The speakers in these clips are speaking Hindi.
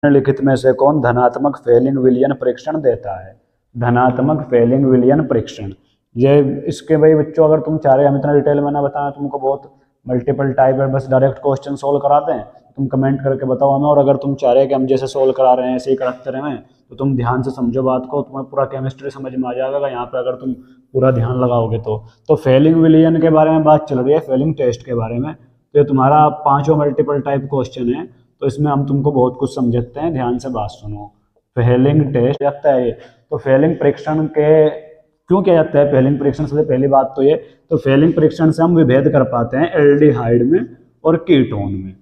निम्नलिखित में से कौन धनात्मक फेलिंग विलियन परीक्षण देता है? धनात्मक फेलिंग विलियन परीक्षण, ये इसके भाई बच्चों अगर तुम चाह रहे हम इतना डिटेल में ना बताएं, तुमको बहुत मल्टीपल टाइप है, बस डायरेक्ट क्वेश्चन सोल्व कराते हैं, तुम कमेंट करके बताओ हमें। और अगर तुम चाह रहे हैं कि हम जैसे सोल्व करा रहे हैं ऐसे ही कराते रहें, तो तुम ध्यान से समझो बात को, तुम्हें पूरा केमिस्ट्री समझ में आ जाएगा यहाँ पे अगर तुम पूरा ध्यान लगाओगे तो फेलिंग विलियन के बारे में बात चल रही है, फेलिंग टेस्ट के बारे में। तो ये तुम्हारा 5 मल्टीपल टाइप क्वेश्चन है, तो इसमें हम तुमको बहुत कुछ समझते हैं, ध्यान से बात सुनो। फेलिंग टेस्ट जाता है ये, तो फेलिंग परीक्षण के क्यों किया जाता है? फेलिंग परीक्षण सबसे पहली बात तो ये, तो फेलिंग परीक्षण से हम विभेद कर पाते हैं एल्डिहाइड में और कीटोन में।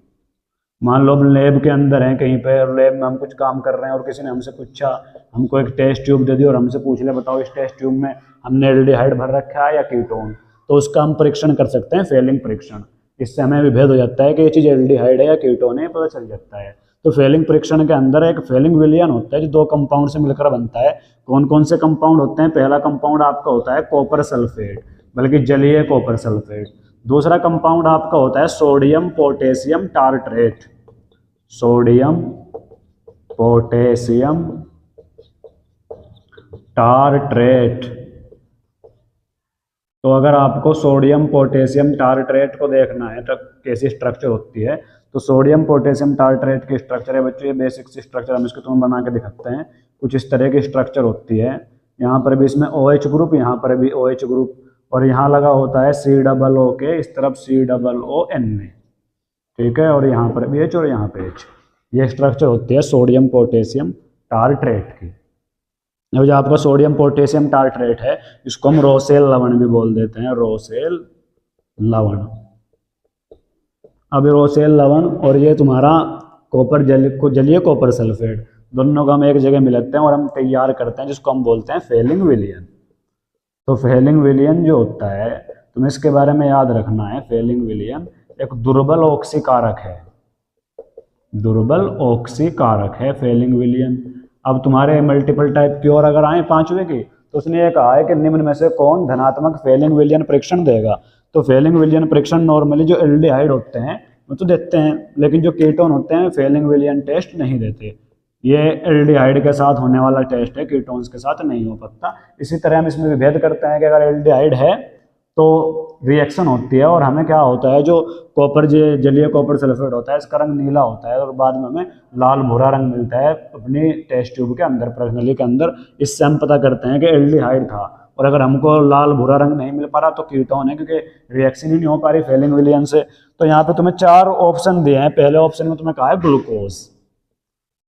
मान लो हम लैब के अंदर हैं कहीं पे, और लैब में हम कुछ काम कर रहे हैं और किसी ने हमसे पूछा, हमको एक टेस्ट ट्यूब दे दी और हमसे पूछ ले बताओ इस टेस्ट ट्यूब में हमने एल्डिहाइड भर रखा है या कीटोन, तो उसका हम परीक्षण कर सकते हैं फेलिंग परीक्षण। इससे हमें विभेद हो जाता है कि ये चीज़ एल्डिहाइड है या कीटोन है, पता चल जाता है। तो फेलिंग परीक्षण के अंदर एक फेलिंग विलियन होता है जो 2 कंपाउंड से मिलकर बनता है। कौन कौन से कंपाउंड होते हैं? पहला कंपाउंड आपका होता है कॉपर सल्फेट, बल्कि जलीय कॉपर सल्फेट। दूसरा कंपाउंड आपका होता है sodium potassium tartrate, sodium potassium tartrate. तो अगर आपको सोडियम पोटेशियम टार्ट्रेट को देखना है तो कैसी स्ट्रक्चर होती है, तो सोडियम पोटेशियम टार्ट्रेट की स्ट्रक्चर है बच्चों, ये बेसिक सी स्ट्रक्चर हम इसको तुम्हें बना के दिखाते हैं। कुछ इस तरह की स्ट्रक्चर होती है, यहाँ पर भी इसमें OH ग्रुप, यहाँ पर भी OH ग्रुप, और यहाँ लगा होता है COO के इस तरफ COON, ठीक है, और यहाँ पर भी H और यहाँ पे H। ये स्ट्रक्चर होती है सोडियम पोटेशियम टार्ट्रेट की। जो आपका सोडियम पोटेशियम टार्ट्रेट है इसको हम रोसेल लवण भी बोल देते हैं, रोसेल लवण। अब रोसेल लवण और ये तुम्हारा कॉपर जलीय कॉपर सल्फेट, दोनों को हम एक जगह मिलाते हैं और हम तैयार करते हैं जिसको हम बोलते हैं फेलिंग विलियन। तो फेलिंग विलियन जो होता है तुम्हें इसके बारे में याद रखना है, फेलिंग विलियन एक दुर्बल ऑक्सीकारक है, दुर्बल ऑक्सीकारक है फेलिंग विलियन। अब तुम्हारे मल्टीपल टाइप की और अगर आए 5वें की, तो उसने ये कहा है कि निम्न में से कौन धनात्मक फेलिंग विलियन परीक्षण देगा? तो फेलिंग विलियन परीक्षण नॉर्मली जो एल्डिहाइड होते हैं वो तो देते हैं, लेकिन जो कीटोन होते हैं फेलिंग विलियन टेस्ट नहीं देते। ये एल्डिहाइड के साथ होने वाला टेस्ट है, कीटोन्स के साथ नहीं हो पाता। इसी तरह हम इसमें विभेद करते हैं कि अगर एल्डिहाइड है तो रिएक्शन होती है और हमें क्या होता है, जो कॉपर जलीय कॉपर सल्फेट होता है इसका रंग नीला होता है और बाद में हमें लाल भूरा रंग मिलता है अपनी टेस्ट ट्यूब के अंदर, प्रश्नली के अंदर। इससे हम पता करते हैं कि एल्डिहाइड था, और अगर हमको लाल भूरा रंग नहीं मिल पा रहा तो कीटोन है, क्योंकि रिएक्शन ही नहीं हो पा रही फेलिंग विलियन से। तो यहाँ पे तुम्हें 4 ऑप्शन दिए हैं। पहले ऑप्शन में तुम्हें कहा है ग्लूकोज,